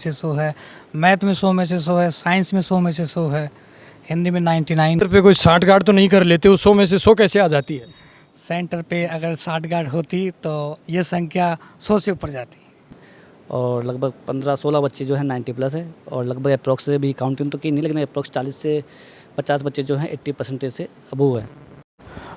से 100 है, मैथ में 100 में से 100 है, साइंस में 100 में से 100 है, हिंदी में 99। पे कोई 60 गार्ड तो नहीं कर लेते, उस 100 में से 100 कैसे आ जाती है? सेंटर पे अगर 60 गार्ड होती तो ये संख्या 100 से ऊपर जाती। और लगभग 15-16 बच्चे जो हैं 90 प्लस है, और लगभग अप्रॉक्स से भी काउंटिंग तो की नहीं, लेकिन अप्रॉक्स 40 से 50 बच्चे जो हैं 80% से अबव है।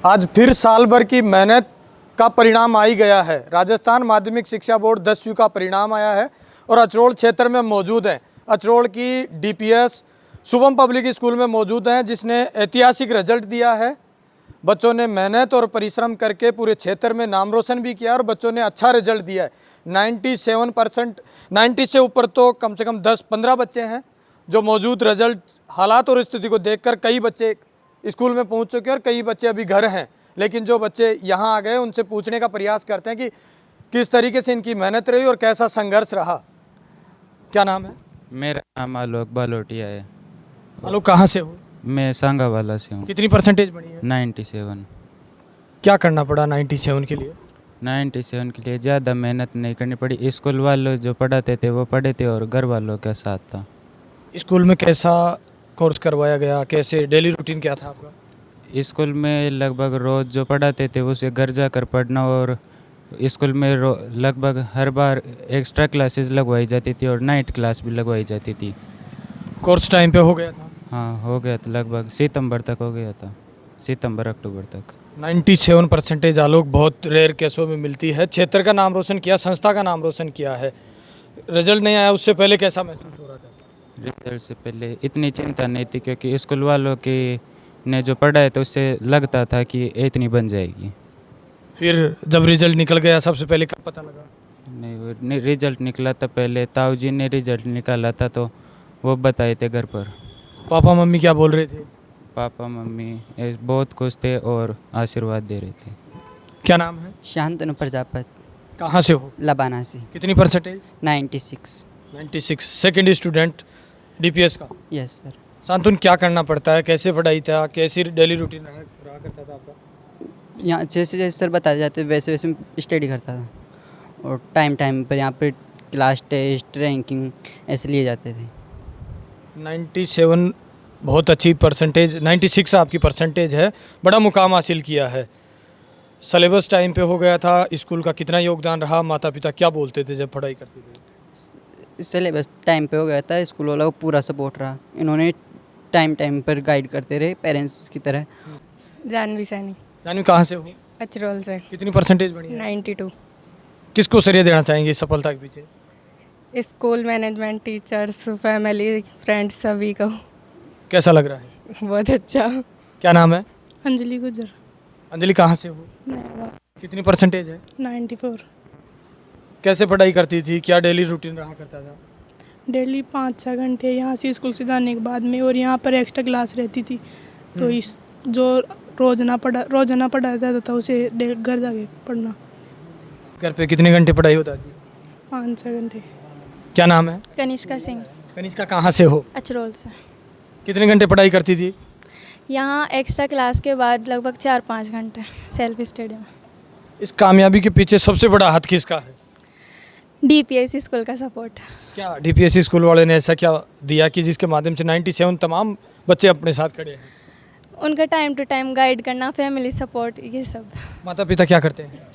आज फिर साल भर की मेहनत का परिणाम आ ही गया है। राजस्थान माध्यमिक शिक्षा बोर्ड 10वीं का परिणाम आया है और अचरोल क्षेत्र में मौजूद है। अचरोल की डीपीएस शुभम पब्लिक स्कूल में मौजूद हैं, जिसने ऐतिहासिक रिजल्ट दिया है। बच्चों ने मेहनत और परिश्रम करके पूरे क्षेत्र में नाम रोशन भी किया और बच्चों ने अच्छा रिजल्ट दिया है। 97%, 90 से ऊपर तो कम से कम 10-15 बच्चे हैं जो मौजूद रिजल्ट हालात और स्थिति को देखकर कई बच्चे स्कूल में पहुंच चुके हैं और कई बच्चे अभी घर हैं। लेकिन जो बच्चे यहाँ आ गए उनसे पूछने का प्रयास करते हैं कि किस तरीके से इनकी मेहनत रही और कैसा संघर्ष रहा। क्या नाम है? मेरा नाम आलोक बालोटिया है। आलोक, कहाँ से हो? मैं सांगावाला से हूँ। कितनी परसेंटेज बनी है? 97। क्या करना पड़ा 97 के लिए? 97 के लिए ज़्यादा मेहनत नहीं करनी पड़ी। स्कूल वालों जो पढ़ाते थे वो पढ़े थे और घर वालों का साथ था। स्कूल में कैसा कोर्स करवाया गया, कैसे डेली रूटीन क्या था आपका? स्कूल में लगभग रोज़ जो पढ़ाते थे उसे घर जाकर पढ़ना, और स्कूल में लगभग हर बार एक्स्ट्रा क्लासेस लगवाई जाती थी और नाइट क्लास भी लगवाई जाती थी। कोर्स टाइम पे हो गया था? हाँ, हो गया था, लगभग सितंबर तक हो गया था, सितंबर अक्टूबर तक। 97 परसेंटेज आलोक बहुत रेयर केसों में मिलती है। क्षेत्र का नाम रोशन किया, संस्था का नाम रोशन किया है। रिजल्ट नहीं आया उससे पहले कैसा महसूस हो रहा था? रिजल्ट से पहले इतनी चिंता नहीं थी, क्योंकि स्कूल वालों के ने जो पढ़ा है तो उससे लगता था कि इतनी बन जाएगी। फिर जब रिजल्ट निकल गया सबसे पहले कब पता लगा? नहीं, रिजल्ट निकला था पहले ताऊ जी ने रिजल्ट निकाला था तो वो बताए थे घर पर। पापा मम्मी क्या बोल रहे थे? पापा मम्मी बहुत खुश थे और आशीर्वाद दे रहे थे। क्या नाम है? शांतनु प्रजापत, कहाँ से हो? लबाना से। कितनी परसेंटेज? 96। 96। सेकेंड स्टूडेंट डीपीएस का। Yes sir. शांतनु, क्या करना पड़ता है, कैसे पढ़ाई था, कैसी डेली रूटीन रहा करता था आपका? यहाँ जैसे जैसे सर बताए जाते वैसे वैसे स्टडी करता था, और टाइम टाइम पर यहाँ पर क्लास टेस्ट रैंकिंग ऐसे लिए जाते थे। 97 बहुत अच्छी परसेंटेज, 96 आपकी परसेंटेज है, बड़ा मुकाम हासिल किया है। सिलेबस टाइम पे हो गया था, स्कूल का कितना योगदान रहा, माता पिता क्या बोलते थे जब पढ़ाई करते थे? सिलेबस टाइम पे हो गया था, स्कूल वालों को पूरा सपोर्ट रहा। इन्होंने टाइम टाइम पर गाइड करते रहे पेरेंट्स की तरह। जानवी सैनी, जानवी, कहाँ से हो? अचरोल से। कितनी परसेंटेज बनी है? 92। किसको श्रेय देना चाहेंगे इस सफलता के पीछे? School management, teachers, family, friends, सभी को। कैसा लग रहा है? बहुत अच्छा। क्या नाम है? अंजलि गुजर, अंजलि, कहाँ से हो? कितनी परसेंटेज है? 94। कैसे पढ़ाई करती थी, क्या डेली रूटीन रहा करता था? डेली 5-6 घंटे यहाँ से स्कूल से जाने के बाद में, और यहाँ पर एक्स्ट्रा क्लास रहती थी तो इस जो रोजाना पढ़ा जाता था उसे घर जाके पढ़ना। घर पे कितने घंटे पढ़ाई होता थी? 5-6 घंटे। क्या नाम है? कनिष्का सिंह, कनिष्का, कहाँ से हो? अचरोल से। कितने घंटे पढ़ाई करती थी? यहाँ एक्स्ट्रा क्लास के बाद लगभग 4-5 घंटे सेल्फ स्टडी में। इस कामयाबी के पीछे सबसे बड़ा हाथ किसका है? डीपीएस स्कूल का सपोर्ट। क्या डीपीएससी स्कूल वाले ने ऐसा क्या दिया कि जिसके माध्यम से 97 तमाम बच्चे अपने साथ खड़े हैं? उनका टाइम टू टाइम गाइड करना, फैमिली सपोर्ट, ये सब। माता पिता क्या करते हैं?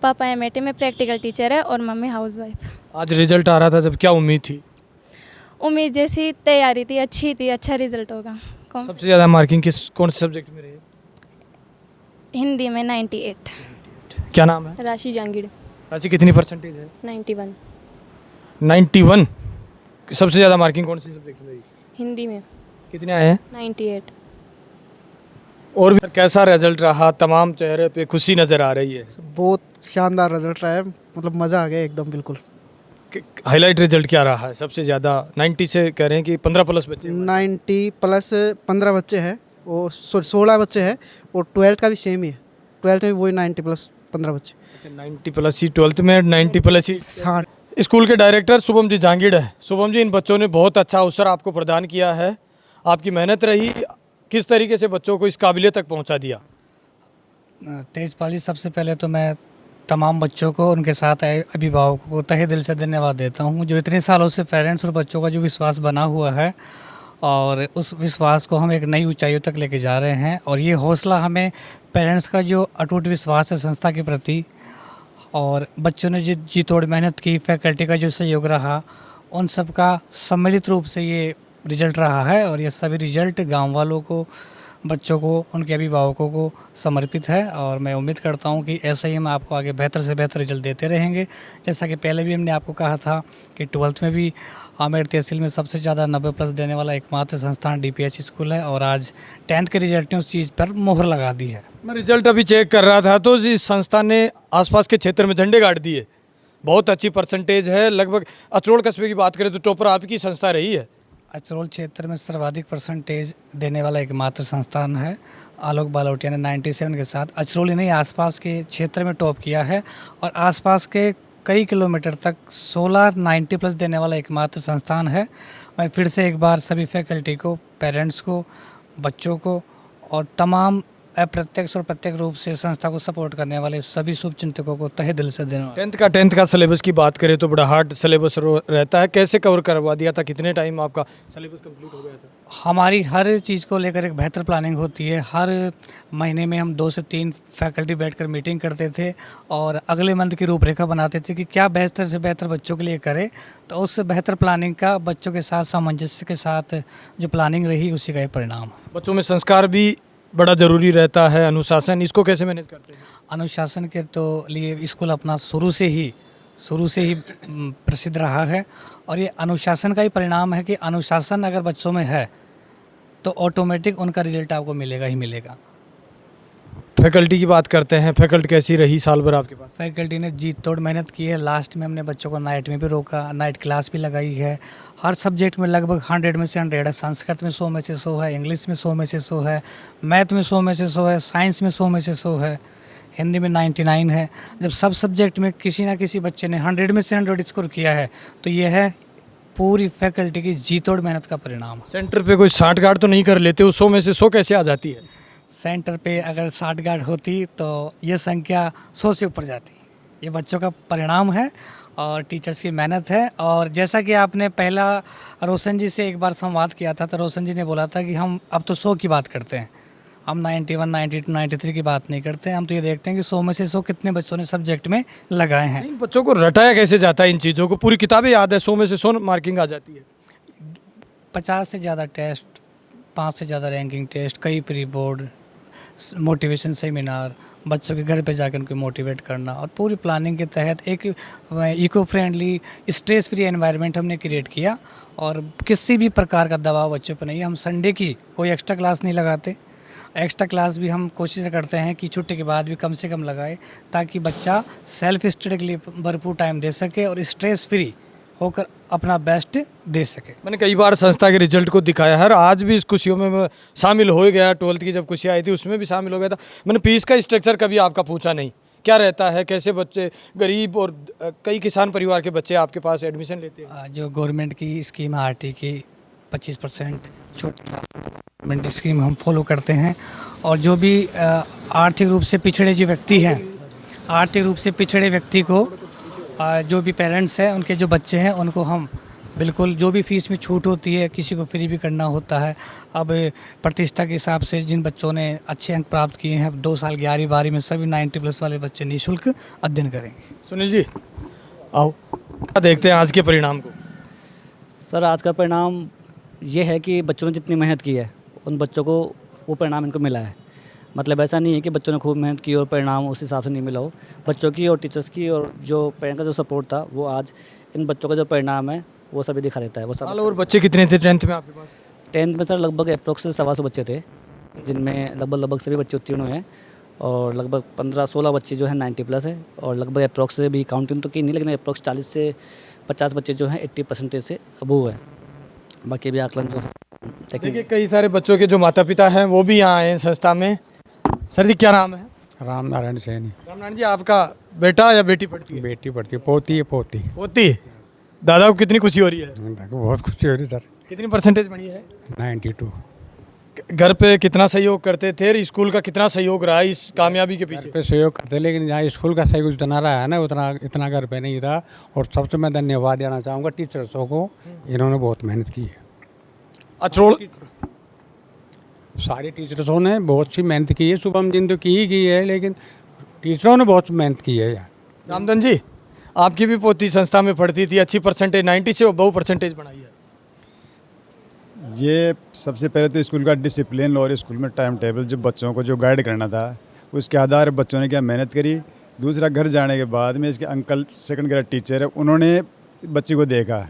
पापा एमएटी में प्रैक्टिकल टीचर है और मम्मी हाउसवाइफ। आज रिजल्ट आ रहा था, जब क्या उम्मीद थी? उम्मीद जैसी तैयारी थी, अच्छी थी, अच्छा रिजल्ट होगा। सबसे ज़्यादा मार्किंग कौन से सब्जेक्ट में रही? हिंदी में 98। क्या नाम है? राशि जांगीड़। राशि, कितनी परसेंटेज है? 91। 91। सबसे ज़्यादा मार्किंग कौन सी सब्जेक्ट में रही? हिंदी में। कितने आए हैं? 98। और भी कैसा रिजल्ट रहा? तमाम चेहरे पे खुशी नज़र आ रही है। बहुत शानदार रिजल्ट रहा है, मतलब मज़ा आ गया एकदम बिल्कुल। हाईलाइट रिजल्ट क्या रहा है सबसे ज़्यादा? 90 से कह रहे हैं कि 15 प्लस बच्चे? 90 प्लस 15 बच्चे हैं, वो 16 बच्चे हैं, और 12th का भी सेम ही है। 12th में वही 90 प्लस 15 बच्चे। अच्छा, 90 प्लस ही 12th में, 90 प्लस ही। हाँ। स्कूल के डायरेक्टर शुभम जी जांगीड़ है। शुभम जी, इन बच्चों ने बहुत अच्छा अवसर आपको प्रदान किया है, आपकी मेहनत रही, किस तरीके से बच्चों को इस काबिलियत तक पहुंचा दिया? तेजपाली, सबसे पहले तो मैं तमाम बच्चों को, उनके साथ आए अभिभावकों को तहे दिल से धन्यवाद देता हूँ, जो इतने सालों से पेरेंट्स और बच्चों का जो विश्वास बना हुआ है और उस विश्वास को हम एक नई ऊंचाइयों तक लेके जा रहे हैं। और ये हौसला हमें पेरेंट्स का जो अटूट विश्वास है संस्था के प्रति, और बच्चों ने जो जी तोड़ मेहनत की, फैकल्टी का जो सहयोग रहा, उन सब का सम्मिलित रूप से ये रिजल्ट रहा है। और ये सभी रिजल्ट गांव वालों को, बच्चों को, उनके अभिभावकों को समर्पित है। और मैं उम्मीद करता हूं कि ऐसे ही हम आपको आगे बेहतर से बेहतर रिजल्ट देते रहेंगे। जैसा कि पहले भी हमने आपको कहा था कि 12th में भी आमेर तहसील में सबसे ज़्यादा 90+ देने वाला एकमात्र संस्थान DPH स्कूल है, और आज 10th के रिजल्ट ने उस चीज़ पर मोहर लगा दी है। मैं रिजल्ट अभी चेक कर रहा था तो इस संस्था ने आसपास के क्षेत्र में झंडे गाड़ दिए, बहुत अच्छी परसेंटेज है। लगभग अचरोल कस्बे की बात करें तो टॉपर आपकी संस्था रही है। अचरोल क्षेत्र में सर्वाधिक परसेंटेज देने वाला एकमात्र संस्थान है। आलोक बालोटिया ने 97 के साथ अचरोल ही नहीं, आसपास के क्षेत्र में टॉप किया है, और आसपास के कई किलोमीटर तक 16 90+ देने वाला एकमात्र संस्थान है। मैं फिर से एक बार सभी फैकल्टी को, पेरेंट्स को, बच्चों को और तमाम अप्रत्यक्ष और प्रत्यक्ष रूप से संस्था को सपोर्ट करने वाले सभी शुभचिंतकों को तहे दिल से धन्यवाद। 10th का सिलेबस की बात करें तो बड़ा हार्ड सिलेबस रहता है, कैसे कवर करवा दिया था, कितने टाइम आपका सिलेबस कंप्लीट हो गया था? हमारी हर चीज़ को लेकर एक बेहतर प्लानिंग होती है। हर महीने में हम 2 से 3 फैकल्टी बैठकर मीटिंग करते थे और अगले मंथ की रूपरेखा बनाते थे कि क्या बेहतर से बेहतर बच्चों के लिए करें। तो उस बेहतर प्लानिंग का बच्चों के साथ सामंजस्य के साथ जो प्लानिंग रही, उसी का ही परिणाम है। बच्चों में संस्कार भी बड़ा ज़रूरी रहता है, अनुशासन, इसको कैसे मैनेज करते हैं? अनुशासन के तो लिए स्कूल अपना शुरू से ही प्रसिद्ध रहा है, और ये अनुशासन का ही परिणाम है कि अनुशासन अगर बच्चों में है तो ऑटोमेटिक उनका रिजल्ट आपको मिलेगा ही मिलेगा। फैकल्टी की बात करते हैं, फैकल्टी कैसी रही साल भर आपके पास? फैकल्टी ने जी तोड़ मेहनत की है। लास्ट में हमने बच्चों को नाइट में भी रोका, नाइट क्लास भी लगाई है। हर सब्जेक्ट में लगभग 100 में से 100 है। संस्कृत में 100 में से 100 है, इंग्लिश में 100 में से 100 है, मैथ में 100 में से 100 है, साइंस में 100 में से 100 है, हिंदी में 99 है। जब सब सब्जेक्ट में किसी ना किसी बच्चे ने 100 में से 100 स्कोर किया है तो ये है पूरी फैकल्टी की जी तोड़ मेहनत का परिणाम। सेंटर पे कोई 60 गार्ड तो नहीं कर लेते, 100 में से 100 कैसे आ जाती है? सेंटर पे अगर 60 गार्ड होती तो ये संख्या 100 से ऊपर जाती। ये बच्चों का परिणाम है और टीचर्स की मेहनत है। और जैसा कि आपने पहला रोशन जी से एक बार संवाद किया था, तो रोशन जी ने बोला था कि हम अब तो 100 की बात करते हैं, हम 91, 92, 93 की बात नहीं करते। हम तो ये देखते हैं कि 100 में से 100 कितने बच्चों ने सब्जेक्ट में लगाए हैं। इन बच्चों को रटाया कैसे जाता है इन चीज़ों को? पूरी किताबें याद है, 100 में से 100 मार्किंग आ जाती है। 50 से ज़्यादा टेस्ट, 5 से ज़्यादा रैंकिंग टेस्ट, कई प्री बोर्ड, मोटिवेशन सेमिनार, बच्चों के घर पे जाकर उनको मोटिवेट करना, और पूरी प्लानिंग के तहत एक eco friendly, stress free environment हमने क्रिएट किया। और किसी भी प्रकार का दबाव बच्चों पर नहीं है। हम संडे की कोई एक्स्ट्रा क्लास नहीं लगाते। एक्स्ट्रा क्लास भी हम कोशिश करते हैं कि छुट्टी के बाद भी कम से कम लगाए, ताकि बच्चा सेल्फ स्टडी के लिए भरपूर टाइम दे सके और स्ट्रेस फ्री होकर अपना बेस्ट दे सके। मैंने कई बार संस्था के रिजल्ट को दिखाया है, आज भी इस खुशियों में मैं शामिल हो गया। 12th की जब खुशियाँ आई थी उसमें भी शामिल हो गया था। मैंने फीस का स्ट्रक्चर कभी आपका पूछा नहीं, क्या रहता है, कैसे बच्चे, गरीब और कई किसान परिवार के बच्चे आपके पास एडमिशन लेते हैं? जो गवर्नमेंट की स्कीम है RT की 25% छूट, गवर्नमेंट स्कीम हम फॉलो करते हैं। और जो भी आर्थिक रूप से पिछड़े जो व्यक्ति हैं, आर्थिक रूप से पिछड़े व्यक्ति को जो भी पेरेंट्स हैं, उनके जो बच्चे हैं, उनको हम बिल्कुल जो भी फीस में छूट होती है, किसी को फ्री भी करना होता है। अब प्रतिष्ठा के हिसाब से जिन बच्चों ने अच्छे अंक प्राप्त किए हैं, 2 साल 11वीं 12वीं में सभी 90+ वाले बच्चे निःशुल्क अध्ययन करेंगे। सुनील जी आओ देखते हैं आज के परिणाम को। सर, आज का परिणाम ये है कि बच्चों ने जितनी मेहनत की है उन बच्चों को वो परिणाम इनको मिला है। मतलब ऐसा नहीं है कि बच्चों ने खूब मेहनत की और परिणाम उस हिसाब से नहीं मिला हो। बच्चों की और टीचर्स की और जो पेरेंट्स का जो सपोर्ट था, वो आज इन बच्चों का जो परिणाम है वो सभी दिखा देता है। वो सब। और बच्चे कितने थे 10th में आपके पास? 10th में सर लगभग अप्रोक्स 125 बच्चे थे, जिनमें लगभग सभी बच्चे उत्तीर्ण हुए हैं, और लगभग 15-16 बच्चे जो हैं 90+ है, और लगभग अप्रोक्स से भी काउंटिंग तो की नहीं, लेकिन अप्रोक्स 40 से 50 बच्चे जो हैं 80% से अबोव है। बाकी भी आकलन जो है देखिए, कई सारे बच्चों के जो माता पिता हैं वो भी यहाँ आए हैं संस्था में। सर जी क्या नाम है? राम नारायण सैनी। राम नारायण जी, आपका बेटा या बेटी पढ़ती है? बेटी पढ़ती है, पोती है। पोती पोती। दादा को कितनी खुशी हो रही है? बहुत खुशी हो रही सर। कितनी परसेंटेज बनी है? 92। घर पे कितना सहयोग करते थे और स्कूल का कितना सहयोग रहा इस कामयाबी के घर पीछे? पे सहयोग करते, लेकिन यहाँ स्कूल का सहयोग जितना रहा है ना उतना इतना घर पे नहीं था। और सबसे मैं धन्यवाद देना चाहूँगा टीचर्सों को, इन्होंने बहुत मेहनत की है। अचरोल सारे टीचर्सों ने बहुत सी मेहनत की है। शुभम जी ने तो की है, लेकिन टीचरों ने बहुत मेहनत की है यार। रामधन जी, आपकी भी पोती संस्था में पढ़ती थी, अच्छी परसेंटेज 90 से बहु परसेंटेज बनाई है। ये सबसे पहले तो स्कूल का डिसिप्लिन और स्कूल में टाइम टेबल जो बच्चों को जो गाइड करना था उसके आधार पर बच्चों ने क्या मेहनत करी। दूसरा, घर जाने के बाद में इसके अंकल सेकंड ग्रेड टीचर है, उन्होंने बच्चे को देखा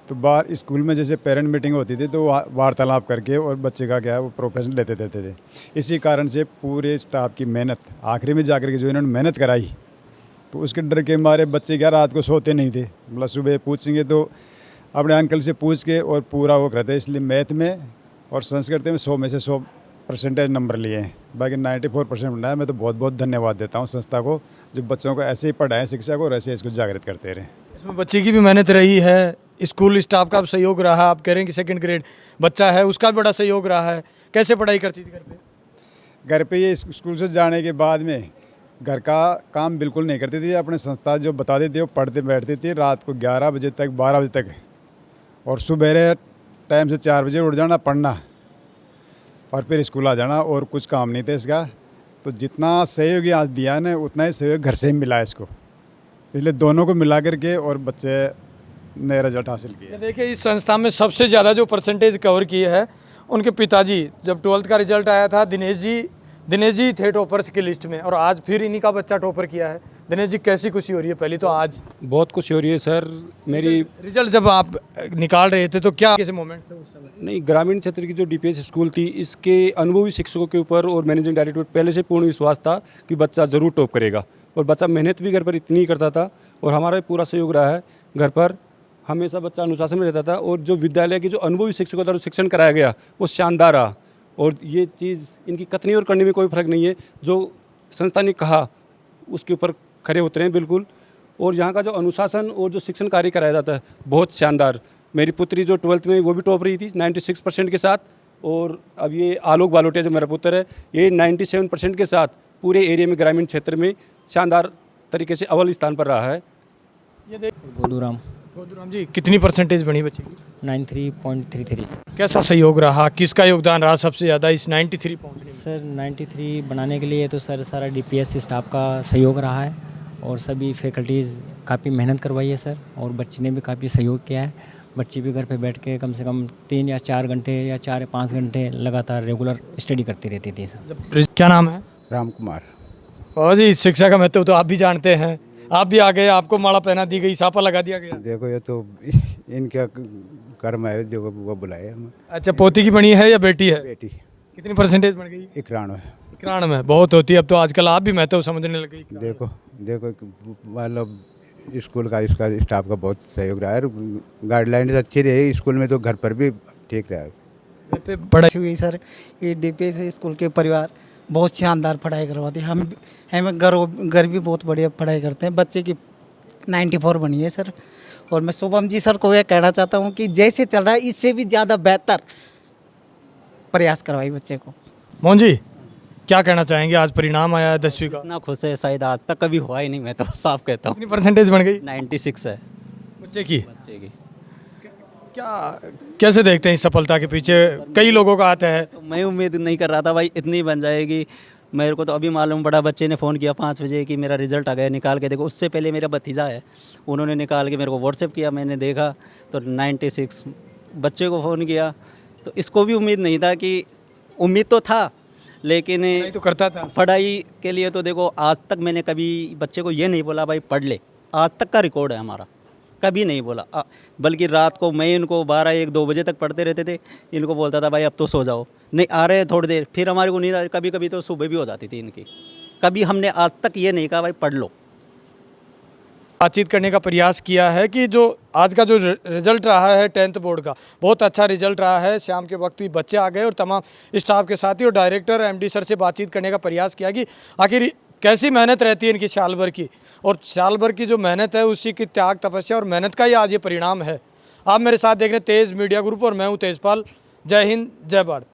तो बाहर स्कूल में जैसे पेरेंट मीटिंग होती थी तो वार्तालाप करके और बच्चे का क्या है वो प्रोफेशन लेते देते थे। इसी कारण से पूरे स्टाफ की मेहनत आखिरी में जाकर के जो इन्होंने मेहनत कराई तो उसके डर के मारे बच्चे क्या रात को सोते नहीं थे। मतलब सुबह पूछेंगे तो अपने अंकल से पूछ के और पूरा वो करते हैं। इसलिए मैथ में और संस्कृत में 100 में से 100% नंबर लिए हैं, बाकी 94% बनाया। मैं तो बहुत बहुत धन्यवाद देता हूँ संस्था को जो बच्चों को ऐसे ही पढ़ाएं शिक्षा को और ऐसे इसको जागृत करते रहें। इसमें बच्चे की भी मेहनत रही है, स्कूल स्टाफ का भी सहयोग रहा। आप कह रहे हैं कि सेकंड ग्रेड बच्चा है, उसका भी बड़ा सहयोग रहा है। कैसे पढ़ाई करती थी घर पे? घर पे ये स्कूल से जाने के बाद में घर का काम बिल्कुल नहीं करती थी। अपने संस्था जो बताते थे वो पढ़ते बैठती थी रात को 11 बजे तक 12 बजे तक, और सुबह टाइम से 4 बजे उठ जाना पढ़ना और फिर स्कूल आ जाना, और कुछ काम नहीं था इसका। तो जितना सहयोग आज दिया ने उतना ही सहयोग घर से ही मिला इसको, इसलिए दोनों को मिला करके और बच्चे नए रिजल्ट हासिल किए। देखिए, इस संस्था में सबसे ज़्यादा जो परसेंटेज कवर किए है उनके पिताजी। जब 12th का रिजल्ट आया था दिनेश जी थे टॉपर्स की लिस्ट में, और आज फिर इन्हीं का बच्चा टॉपर किया है। दिनेश जी, कैसी खुशी हो रही है? पहली तो आज बहुत खुशी हो रही है सर। मेरी रिजल्ट जब आप निकाल रहे थे तो क्या कैसे मोमेंट थे उस समय? नहीं, ग्रामीण क्षेत्र की जो डीपीएस स्कूल थी इसके अनुभवी शिक्षकों के ऊपर और मैनेजिंग डायरेक्टर पहले से पूर्ण विश्वास था कि बच्चा ज़रूर टॉप करेगा, और बच्चा मेहनत भी घर पर इतनी ही करता था और हमारा पूरा सहयोग रहा है। घर पर हमेशा बच्चा अनुशासन में रहता था, और जो विद्यालय के जो अनुभवी शिक्षकों द्वारा शिक्षण कराया गया वो शानदार रहा। और ये चीज़ इनकी कथनी और करने में कोई फ़र्क नहीं है, जो संस्था ने कहा उसके ऊपर खरे उतरे हैं बिल्कुल। और यहाँ का जो अनुशासन और जो शिक्षण कार्य कराया जाता है बहुत शानदार। मेरी पुत्री जो 12th में वो भी टॉप रही थी 96% के साथ, और अब ये आलोक बालोटिया जो मेरा पुत्र है ये 97% के साथ पूरे एरिया में ग्रामीण क्षेत्र में शानदार तरीके से अव्वल स्थान पर रहा है। ये देख गोदूराम जी, कितनी परसेंटेज बनी बच्चे की? 93.33। कैसा सहयोग रहा, किसका योगदान रहा सबसे ज़्यादा इस 93 पहुँचने में? सर 93 बनाने के लिए तो सर सारा डीपीएस स्टाफ का सहयोग रहा है, और सभी फैकल्टीज़ काफ़ी मेहनत करवाई है सर, और बच्चे ने भी काफ़ी सहयोग किया है। बच्चे भी घर पे बैठ के कम से कम 3 या 4 घंटे या 4 या 5 घंटे लगातार रेगुलर स्टडी करती रहती थी सर। क्या नाम है? राम कुमार। और जी, शिक्षा का महत्व तो आप भी जानते हैं, आप भी आ गए, आपको माला पहना दी गई, सापा लगा दिया गया। देखो ये तो इनका कर्म है जो वो बुलाए हमें। अच्छा, पोती की बनी है या बेटी है? बेटी कितनी परसेंटेज बन गई? 91। बहुत होती है अब तो, आजकल आप भी महत्व समझने लग गई। देखो मतलब स्कूल का इसका स्टाफ का बहुत सहयोग रहा है, गाइडलाइंस अच्छी रही स्कूल में तो घर पर भी ठीक रहा है। पढ़ाई हुई सर, ये डीपीएस स्कूल के परिवार बहुत शानदार पढ़ाई करवाते हैं। हमें घर भी बहुत बढ़िया पढ़ाई करते हैं। बच्चे की 94 बनी है सर, और मैं शुभम जी सर को यह कहना चाहता हूँ कि जैसे चल रहा है इससे भी ज़्यादा बेहतर प्रयास करवाई बच्चे को। मोहन जी, क्या कहना चाहेंगे? आज परिणाम आया है 10वीं का। इतना खुश है शायद आज तक कभी हुआ ही नहीं, मैं तो साफ कहता हूँ। कितनी परसेंटेज बन गई 96 है बच्चे की? बच्चे की। क्या कैसे देखते हैं इस सफलता के पीछे? कई लोगों का आता है। तो मैं उम्मीद नहीं कर रहा था भाई इतनी बन जाएगी। मेरे को तो अभी मालूम पड़ा, बच्चे ने फ़ोन किया 5 बजे कि मेरा रिज़ल्ट आ गया, निकाल के देखो। उससे पहले मेरा भतीजा है, उन्होंने निकाल के मेरे को व्हाट्सएप किया, मैंने देखा तो 96। बच्चे को फ़ोन किया तो इसको भी उम्मीद नहीं था, कि उम्मीद तो था लेकिन नहीं तो करता था पढ़ाई के लिए। तो देखो आज तक मैंने कभी बच्चे को ये नहीं बोला भाई पढ़ ले, आज तक का रिकॉर्ड है हमारा, कभी नहीं बोला। बल्कि रात को मैं इनको 12, 1, 2 बजे तक पढ़ते रहते थे, इनको बोलता था भाई अब तो सो जाओ, नहीं आ रहे थोड़ी देर, फिर हमारे को नींद आ रही। कभी कभी तो सुबह भी हो जाती थी इनकी। कभी हमने आज तक ये नहीं कहा भाई पढ़ लो। बातचीत करने का प्रयास किया है कि जो आज का जो रिजल्ट रहा है 10th बोर्ड का, बहुत अच्छा रिजल्ट रहा है। शाम के वक्त भी बच्चे आ गए और तमाम स्टाफ के साथ ही और डायरेक्टर एमडी सर से बातचीत करने का प्रयास किया कि आखिर कैसी मेहनत रहती है इनकी साल भर की, और साल भर की जो मेहनत है उसी की त्याग तपस्या और मेहनत का ही आज ये परिणाम है। आप मेरे साथ देख रहे हैं तेज़ मीडिया ग्रुप और मैं हूँ तेजपाल। जय हिंद, जय भारत।